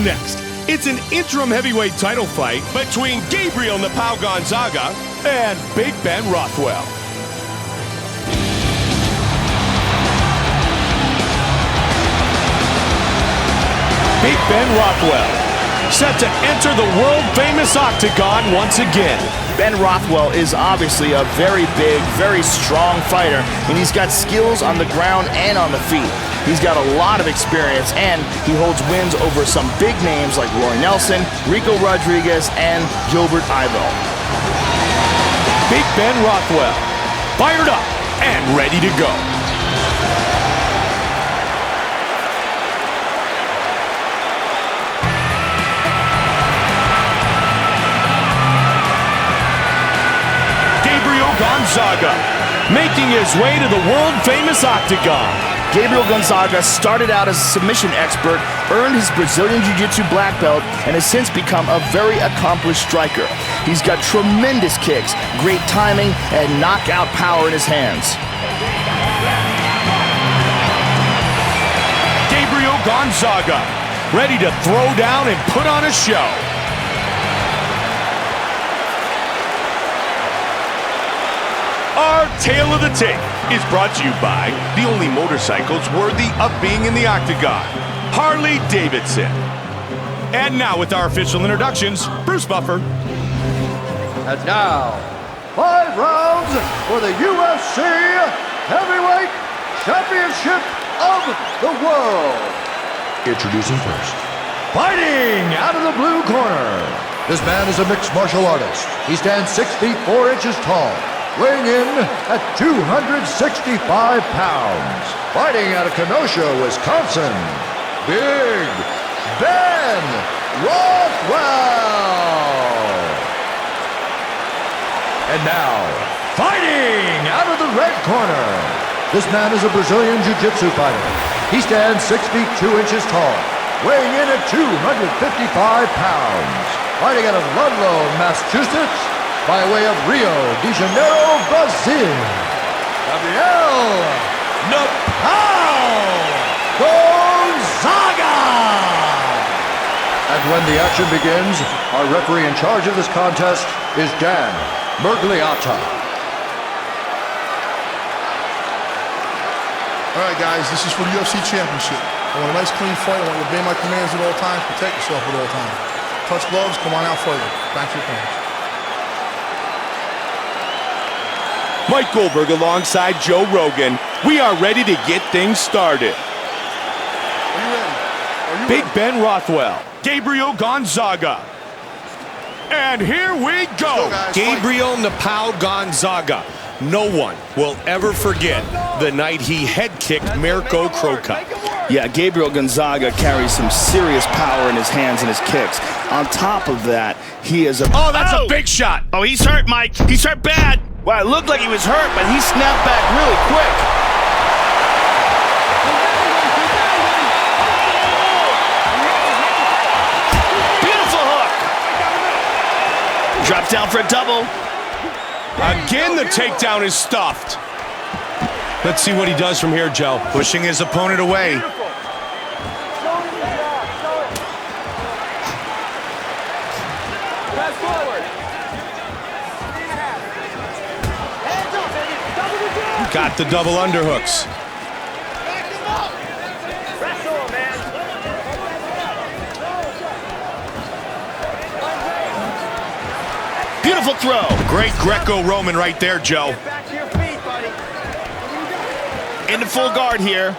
next, it's an interim heavyweight title fight between Gabriel Gonzaga and Big Ben Rothwell. Big Ben Rothwell, set to enter the world-famous octagon once again. Ben Rothwell is obviously a very big, very strong fighter, and he's got skills on the ground and on the feet. He's got a lot of experience, and he holds wins over some big names like Roy Nelson, Rico Rodriguez, and Gilbert Ivo. Big Ben Rothwell, fired up and ready to go. Gonzaga, making his way to the world-famous octagon. Gabriel Gonzaga started out as a submission expert, earned his Brazilian Jiu-Jitsu black belt, and has since become a very accomplished striker. He's got tremendous kicks, great timing, and knockout power in his hands. Gabriel Gonzaga, ready to throw down and put on a show. Our Tale of the Tape is brought to you by the only motorcycles worthy of being in the octagon, Harley-Davidson. And now with our official introductions, Bruce Buffer. And now, 5 rounds for the UFC Heavyweight Championship of the World. Introducing first. Fighting out of the blue corner. This man is a mixed martial artist. He stands 6 feet 4 inches tall, weighing in at 265 pounds. Fighting out of Kenosha, Wisconsin, Big Ben Rothwell. And now, fighting out of the red corner. This man is a Brazilian Jiu-Jitsu fighter. He stands 6 feet 2 inches tall, weighing in at 255 pounds. Fighting out of Ludlow, Massachusetts, by way of Rio de Janeiro, Brazil, Gabriel Gonzaga! And when the action begins, our referee in charge of this contest is Dan Mergliata. All right, guys, this is for the UFC Championship. I want a nice, clean fight. I want you to obey my commands at all times, protect yourself at all times. Touch gloves, come on out further. Thanks for your comments. Mike Goldberg alongside Joe Rogan. We are ready to get things started. Are you ready? Big Ben Rothwell, Gabriel Gonzaga. And here we go. Guys, Gabriel Gonzaga. No one will ever forget the night he head kicked Mirko Kroka. Yeah, Gabriel Gonzaga carries some serious power in his hands and his kicks. On top of that, he is a... Oh, that's a big shot. Oh, he's hurt, Mike. He's hurt bad. Well, it looked like he was hurt, but he snapped back really quick. Beautiful hook. Drops down for a double. Again, the takedown is stuffed. Let's see what he does from here, Joe. Pushing his opponent away. Got the double underhooks. Beautiful throw. Great Greco-Roman right there, Joe. Into full guard here.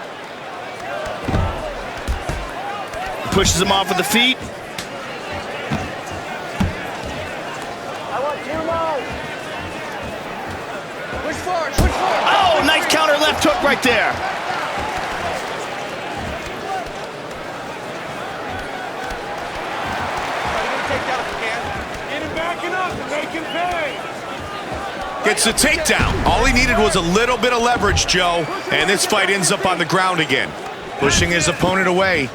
Pushes him off with the feet. Oh, nice counter left hook right there. Gets the takedown. All he needed was a little bit of leverage, Joe. And this fight ends up on the ground again. Pushing his opponent away.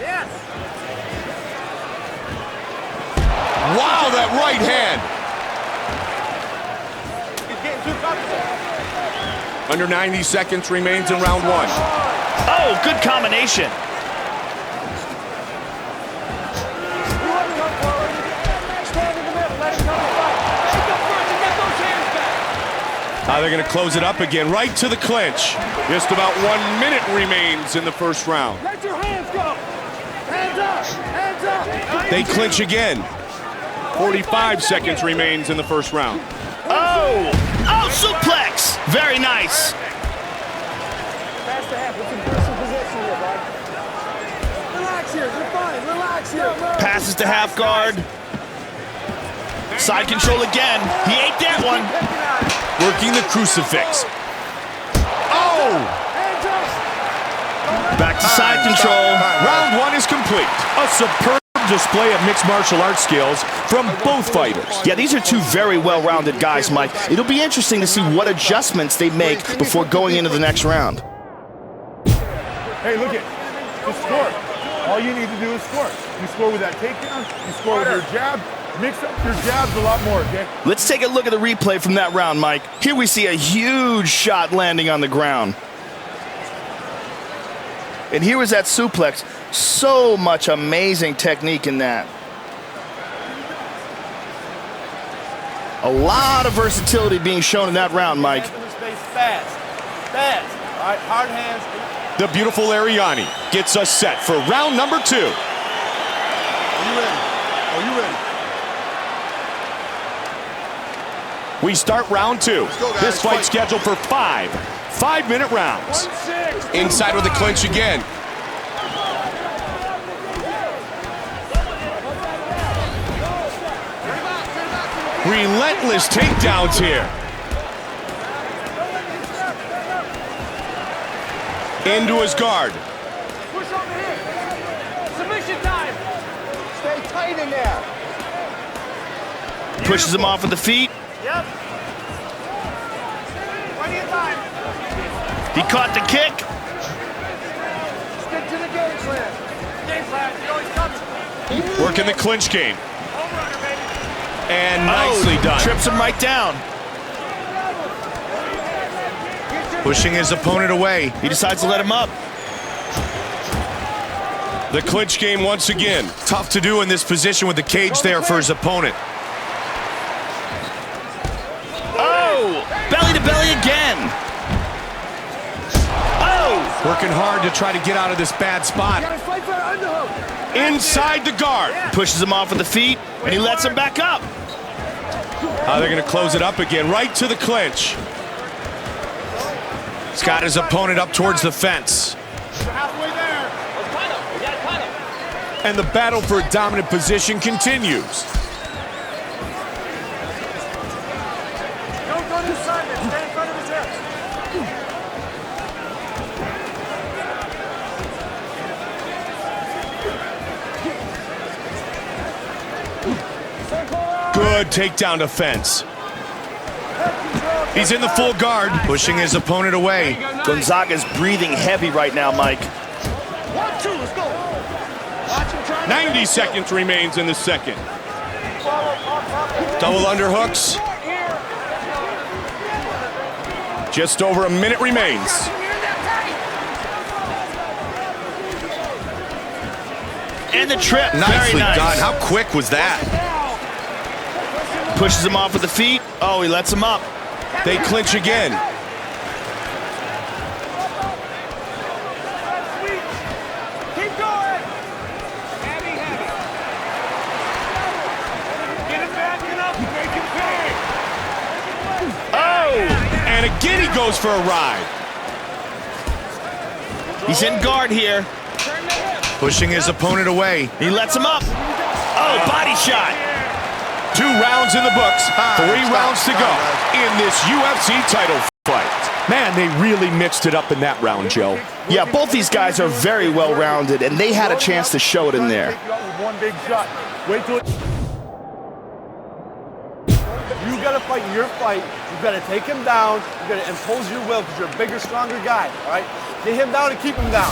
Wow, that right hand. Under 90 seconds remains in round one. Oh, good combination. They're going to close it up again, right to the clinch. Just about 1 minute remains in the first round. Let your hands go. Hands up. Hands up. They clinch again. 45 seconds remains in the first round. Oh, suplex. Very nice. Pass the half. Let's improve some position here, bud. Relax here. You're fine. Relax here. Passes to half guard. Side control again. He ate that one. Working the crucifix. Oh! Hands up. Back to side control. Round one is complete. A superb display of mixed martial arts skills from both fighters. Yeah, these are two very well-rounded guys, Mike. It'll be interesting to see what adjustments they make before going into the next round. Hey, look it. Just score. All you need to do is score. You score with that takedown. You score with your jab. Mix up your jabs a lot more, okay? Let's take a look at the replay from that round, Mike. Here we see a huge shot landing on the ground. And here was that suplex. So much amazing technique in that. A lot of versatility being shown in that round, Mike. Fast. All right, hard hands. The beautiful Ariani gets us set for round number 2. Are you ready? Are you ready? We start round 2. go, guys. This fight Fight. scheduled for 5 5-minute rounds. Inside with the clinch again. Relentless takedowns here. Into his guard. Push on the hip. Submission time. Stay tight in there. Pushes him off with the feet. Yep. Plenty of time. He caught the kick. Stick to the game plan. Game plan. You always comes. Working the clinch game. Home runner, baby. And nicely done. Trips him right down. Pushing his opponent away. He decides to let him up. The clinch game once again. Tough to do in this position with the cage there for his opponent. Oh, belly to belly again. Oh, Working hard to try to get out of this bad spot. Gotta fight for an underhook. Inside the guard. pushes him off with the feet, and he lets him back up. They're going to close it up again, right to the clinch. He's got his opponent up towards the fence. Halfway there. We got him. And the battle for a dominant position continues. Don't go to the side, man. Stay in front of his hips. Good takedown defense. He's in the full guard, pushing his opponent away. Gonzaga's breathing heavy right now, Mike. 1, 2, let's go. Watch him try. 90 seconds remains in the second. Double underhooks. Just over a minute remains. And the trip, Nicely very nice. done. How quick was that? Pushes him off with the feet. Oh, he lets him up. They clinch again. Keep going. Heavy. Get him back up. Make him pay. Oh, And again he goes for a ride. he's in guard here. Pushing his opponent away. He lets him up. Oh, body shot. 2 rounds in the books, 3 rounds to go in this UFC title fight. Man, they really mixed it up in that round, Joe. Yeah, both these guys are very well-rounded, and they had a chance to show it in there. Take you out with one big shot. Wait till you gotta fight your fight. You gotta take him down. You gotta impose your will because you're a bigger, stronger guy. All right, get him down and keep him down.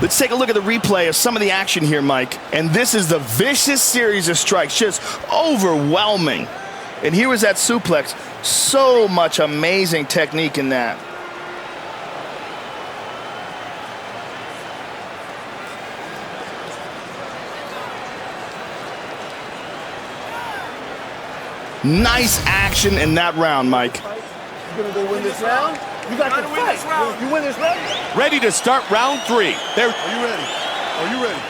Let's take a look at the replay of some of the action here, Mike. And this is the vicious series of strikes, just overwhelming. And here was that suplex. So much amazing technique in that. Nice action in that round, Mike. gonna go win this round. You got to win this round. You win this round. Ready to start round 3. There. Are you ready? Are you ready?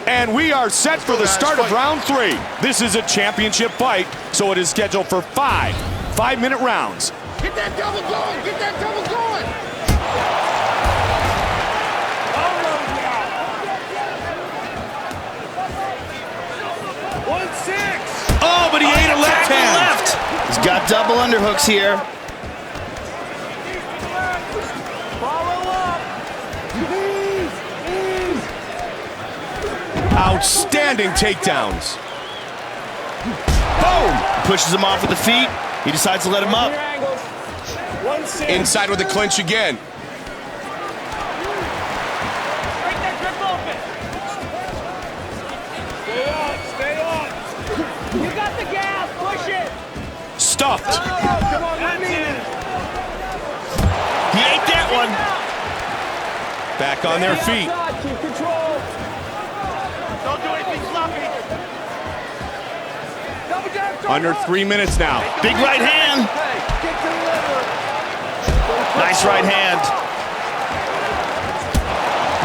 And we are set for the start of round 3. This is a championship fight, so it is scheduled for 5 5-minute rounds. Get that double going. Get that double going. 1-6. Oh, but he ate a left hand. He's got double underhooks here. Follow up. Ease. Outstanding takedowns. Boom! Pushes him off with the feet. He decides to let him up. 1-6. Inside with the clinch again. Break that grip open. Stay on. You got the gas. Push it. Stuffed. Come on, that's it. He ate that one. Back on their feet. Keep control. Don't do anything sloppy. Double jab. Under 3 minutes now. Big right hand. Hey, get to the liver. Nice right hand.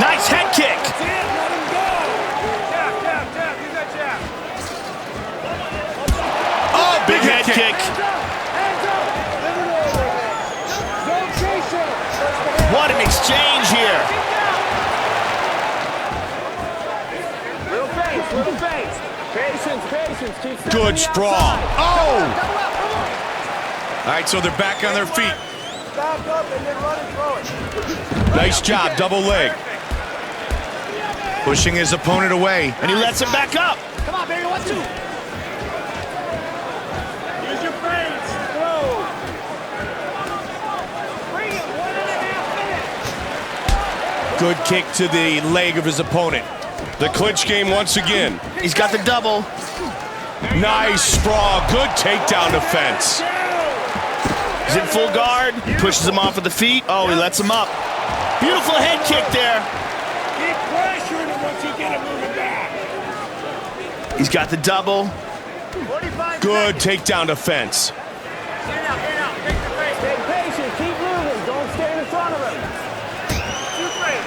Nice head kick. That's it. Let him go. Jab. Use that jab. Oh, Big head kick. Hands up. Liver over. Don't chase him. What an exchange here. Little face. Patience. Keep stepping Good the sprawl. outside. Oh! Double up. All right, so they're back on their feet. Back up and then run and throw it. Nice job, double leg. Pushing his opponent away. And he lets him back up. Come on, baby. 1-2. Use your feints. Throw. Bring it. 1.5 minutes. Good kick to the leg of his opponent. The clinch game once again. He's got the double. Nice sprawl. Good takedown defense. He's in full guard. Pushes him off with the feet. Oh, he lets him up. Beautiful head kick there. Keep pressuring him once you get him moving back. He's got the double. 45 Good seconds. takedown defense. Stand out. Take the face. Stay patient. Keep moving. Don't stand in front of him. Shoot straight.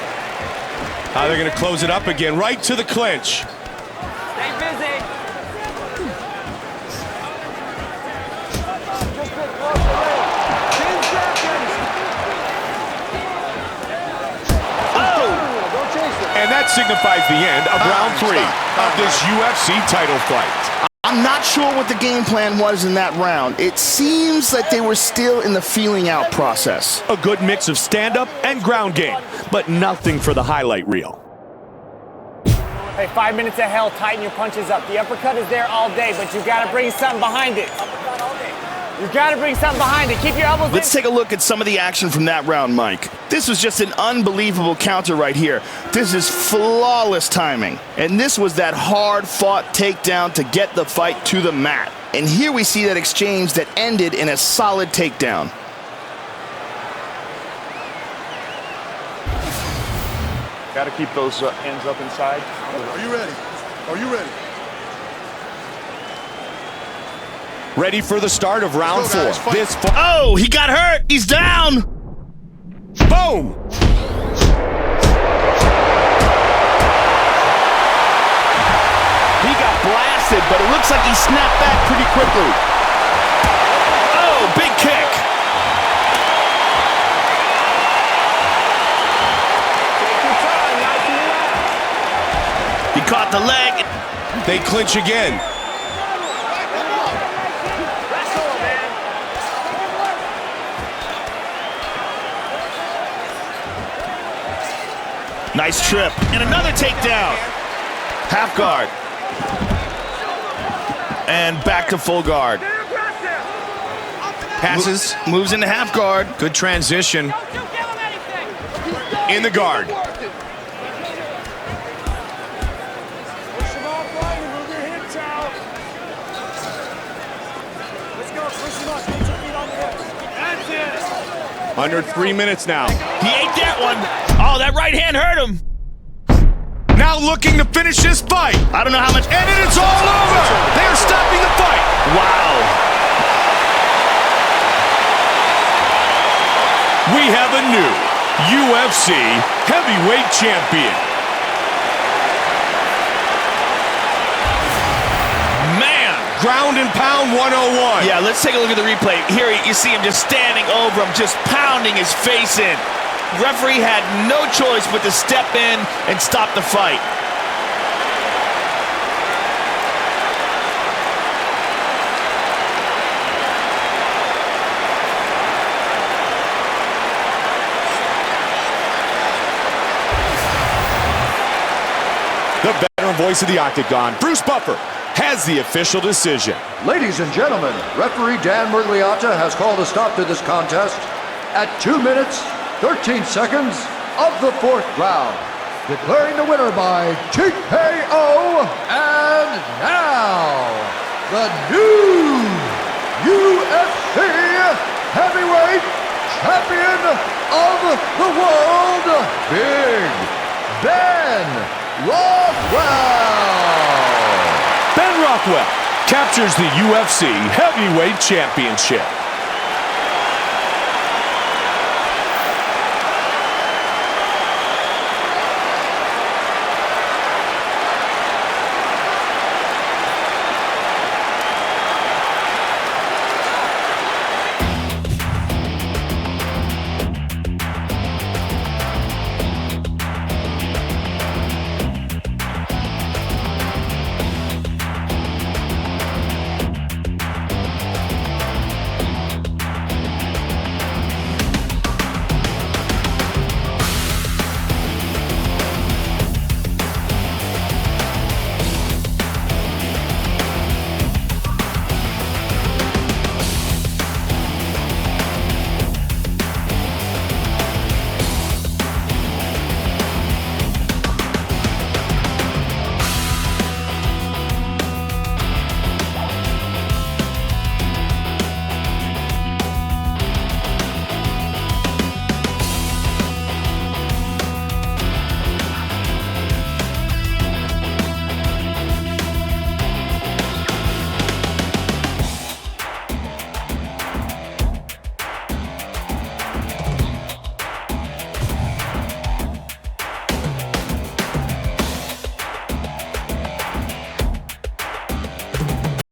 They're going to close it up again. Right to the clinch. Stay busy. Just get close to ring. 10 seconds. Oh! Don't chase it. And that signifies the end of round 3 of this UFC title fight. I'm not sure what the game plan was in that round. It seems that they were still in the feeling out process. A good mix of stand-up and ground game, but nothing for the highlight reel. Hey, 5 minutes of hell, tighten your punches up. The uppercut is there all day, but you gotta bring something behind it. You gotta bring something behind it. Keep your elbows Let's take a look at some of the action from that round, Mike. This was just an unbelievable counter right here. This is flawless timing. And this was that hard-fought takedown to get the fight to the mat. And here we see that exchange that ended in a solid takedown. Got to keep those hands up inside. Are you ready? Are you ready? Ready for the start of round Let's go, 4. guys, fight. This Oh, he got hurt. He's down. boom! He got blasted, but it looks like he snapped back pretty quickly. Oh, big kick. He caught the leg. They clinch again. Nice trip. And another takedown. Half guard. And back to full guard. Passes. Moves into half guard. Good transition. In the guard. Push him off right and move your hips out. Let's go. Push him up. Get your feet on the hips. That's it. Under 3 minutes now. He ate that one. Oh, that right hand hurt him. Now looking to finish this fight. I don't know how much. And it's all over. They're stopping the fight. Wow. we have a new UFC heavyweight champion. Man, ground and pound 101. Yeah, let's take a look at the replay. Here you see him just standing over him, just pounding his face in. Referee had no choice but to step in and stop the fight. The veteran voice of the Octagon, Bruce Buffer, has the official decision. Ladies and gentlemen, referee Dan Murgliata has called a stop to this contest at 2 minutes, 13 seconds of the 4th round, declaring the winner by TKO, and now, the new UFC heavyweight champion of the world, Big Ben Rothwell. Ben Rothwell captures the UFC heavyweight championship.